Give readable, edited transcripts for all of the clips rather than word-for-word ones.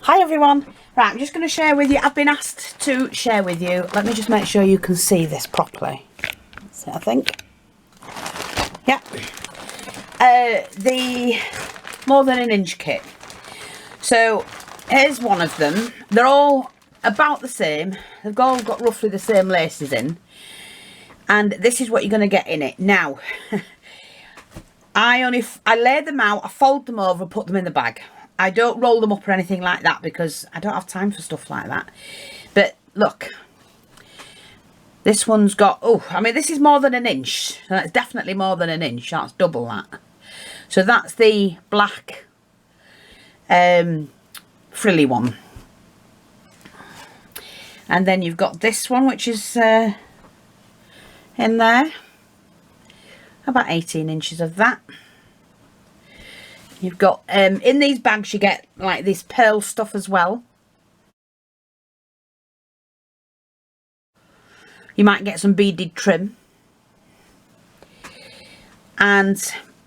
Hi everyone. Right, I'm just going to share with you. I've been asked to share with you. Let me just make sure you can see this properly. That's it, I think. Yeah. The more than an inch kit. So here's one of them. They're all about the same. They've all got roughly the same laces in. And this is what you're going to get in it. Now, I lay them out, I fold them over, put them in the bag. I don't roll them up or anything like that because I don't have time for stuff like that. But look, this one's got, oh, I mean, this is more than an inch. So that's definitely more than an inch. That's double that. So that's the black frilly one. And then you've got this one, which is in there. About 18 inches of that. You've got, in these bags you get like this pearl stuff as well. You might get some beaded trim. And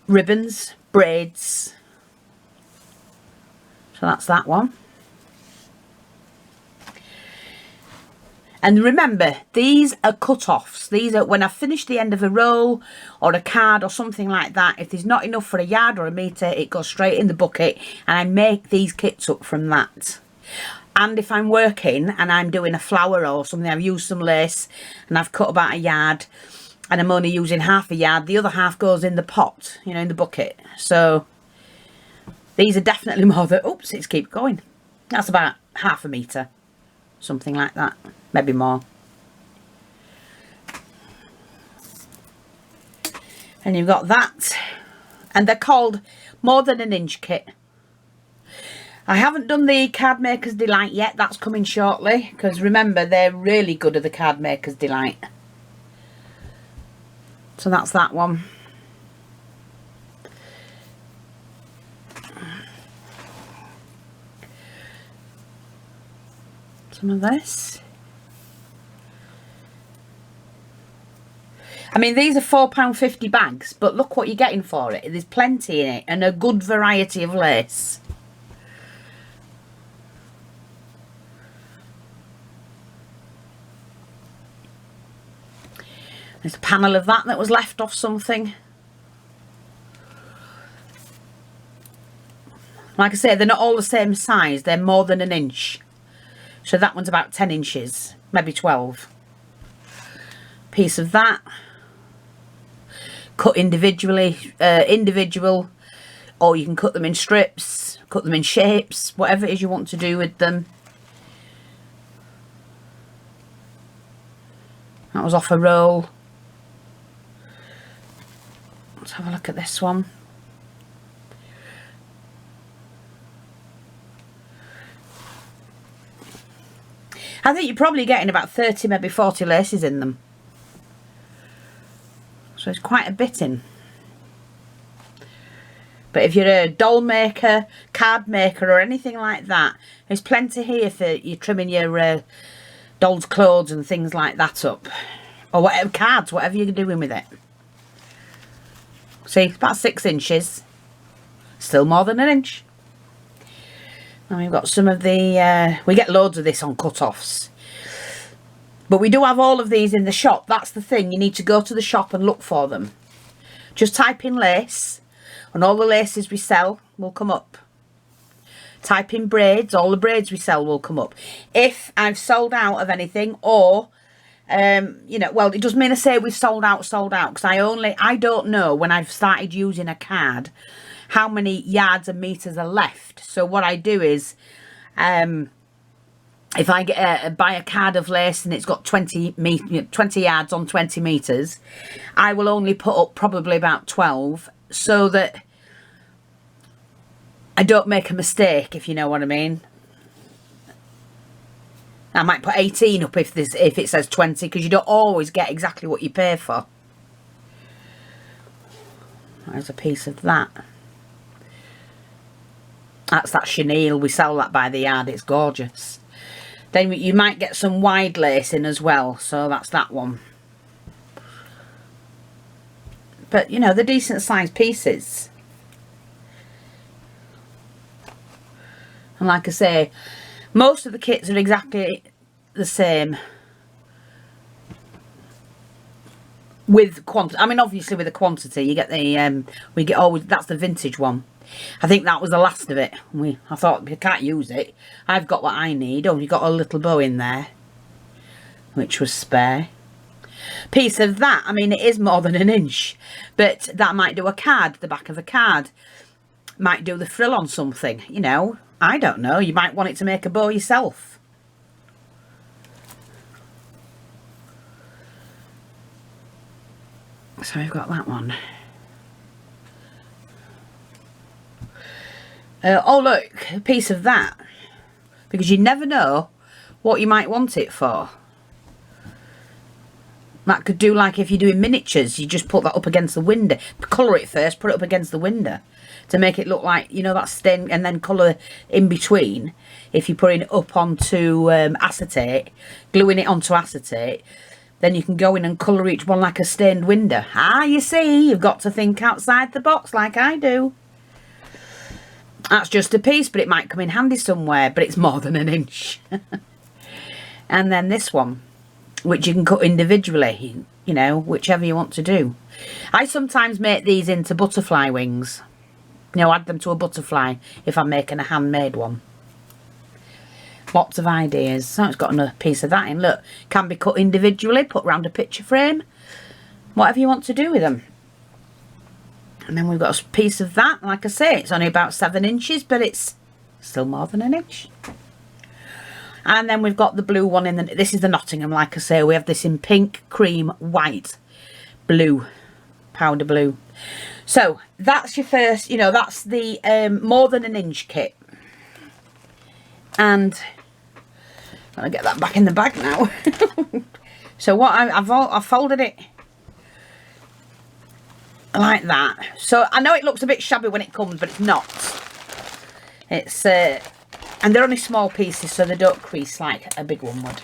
ribbons, braids. So that's that one. And remember, these are cut-offs. These are when I finish the end of a roll or a card or something like that. If there's not enough for a yard or a metre, it goes straight in the bucket and I make these kits up from that. And if I'm working and I'm doing a flower or something, I've used some lace and I've cut about a yard and I'm only using half a yard, the other half goes in the pot, you know, in the bucket. So these are definitely more than, oops, it's keep going. That's about half a metre, something like that. Maybe more. And you've got that. And they're called more than an inch kit. I haven't done the Card Maker's Delight yet. That's coming shortly. Because remember, they're really good at the Card Maker's Delight. So that's that one. Some of this. I mean, these are £4.50 bags, but look what you're getting for it. There's plenty in it and a good variety of lace. There's a panel of that was left off something. Like I say, they're not all the same size. They're more than an inch. So that one's about 10 inches, maybe 12. Piece of that. Cut individually, individual, or you can cut them in strips, cut them in shapes, whatever it is you want to do with them. That was off a roll. Let's have a look at this one. I think you're probably getting about 30, maybe 40 laces in them. So it's quite a bit in. But if you're a doll maker, card maker or anything like that, there's plenty here for you trimming your doll's clothes and things like that up. Or whatever, cards, whatever you're doing with it. See, it's about 6 inches. Still more than an inch. And we've got some of the, we get loads of this on cut-offs. But we do have all of these in the shop. That's the thing. You need to go to the shop and look for them. Just type in lace and all the laces we sell will come up. Type in braids. All the braids we sell will come up. If I've sold out of anything or, you know, well, it doesn't mean I say we've sold out. Because I don't know when I've started using a card how many yards and metres are left. So what I do is, if I get buy a card of lace and it's got 20 yards on 20 metres, I will only put up probably about 12 so that I don't make a mistake, if you know what I mean. I might put 18 up if it says 20 because you don't always get exactly what you pay for. There's a piece of that. That's that chenille. We sell that by the yard. It's gorgeous. Then you might get some wide lace in as well. So that's that one. But, you know, they're decent sized pieces. And And like I say, most of the kits are exactly the same. With quantity, I mean, obviously with the quantity, you get the, we get always, that's the vintage one. I think that was the last of it. I thought, you can't use it. I've got what I need. Oh, you got a little bow in there, which was spare. Piece of that, I mean, it is more than an inch, but that might do a card, the back of a card. Might do the frill on something, you know. I don't know. You might want it to make a bow yourself. So we've got that one. Oh look, a piece of that. Because you never know what you might want it for. That could do like if you're doing miniatures, you just put that up against the window. Colour it first, put it up against the window. To make it look like, you know, that stain, and then colour in between. If you're putting it up onto acetate, gluing it onto acetate, then you can go in and colour each one like a stained window. Ah, you see, you've got to think outside the box like I do. That's just a piece, but it might come in handy somewhere, but it's more than an inch. And then this one, which you can cut individually, you know, whichever you want to do. I sometimes make these into butterfly wings. You know, add them to a butterfly if I'm making a handmade one. Lots of ideas. So it's got another piece of that in. Look, can be cut individually, put around a picture frame. Whatever you want to do with them. And then we've got a piece of that. Like I say, it's only about 7 inches, but it's still more than an inch. And then we've got the blue one in the... This is the Nottingham, like I say. We have this in pink, cream, white, blue, powder blue. So, that's your first, you know, that's the more than an inch kit. And I'll get that back in the bag now. So what I've folded it like that. So I know it looks a bit shabby when it comes, but it's not. It's and they're only small pieces, so they don't crease like a big one would.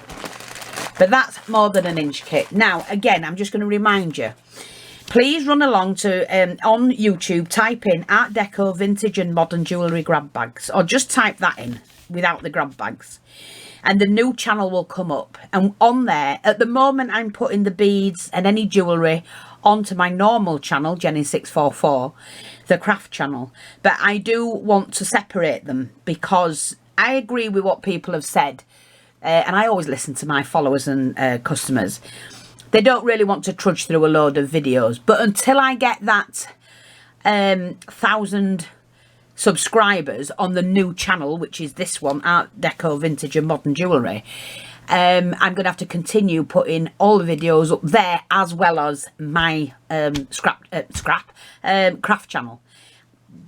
But that's more than an inch kit. Now again, I'm just going to remind you. Please run along to on YouTube, type in Art Deco Vintage and Modern Jewellery Grab Bags, or just type that in without the grab bags, and the new channel will come up. And on there, at the moment, I'm putting the beads and any jewellery onto my normal channel, Jennings644, the craft channel. But I do want to separate them because I agree with what people have said, and I always listen to my followers and customers. They don't really want to trudge through a load of videos, but until I get that 1,000 subscribers on the new channel, which is this one, Art Deco Vintage and Modern Jewellery, I'm going to have to continue putting all the videos up there, as well as my craft channel,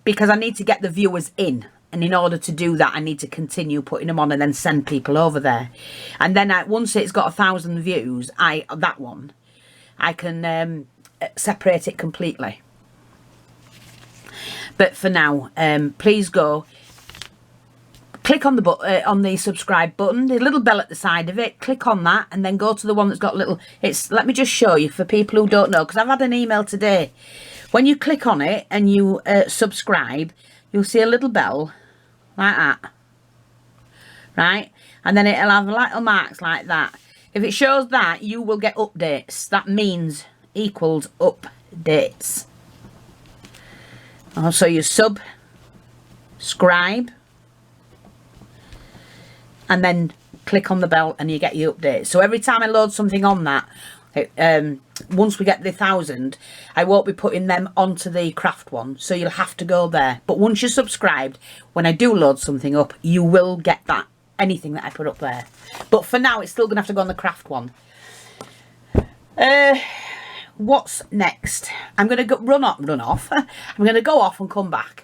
because I need to get the viewers in. And in order to do that, I need to continue putting them on and then send people over there. And then once it's got 1,000 views, that one, I can separate it completely. But for now, please go, click on the subscribe button, the little bell at the side of it, click on that, and then go to the one that's got little, let me just show you for people who don't know, because I've had an email today. When you click on it and you subscribe, you'll see a little bell like that, right? And then it'll have little marks like that. If it shows that, you will get updates. That means equals updates. Also, you subscribe and then click on the bell and you get your updates. So every time I load something on that, once we get the 1,000, I won't be putting them onto the craft one, so you'll have to go there. But once you're subscribed, when I do load something up, you will get that, anything that I put up there. But for now, it's still gonna have to go on the craft one. What's next? I'm gonna run off. I'm gonna go off and come back.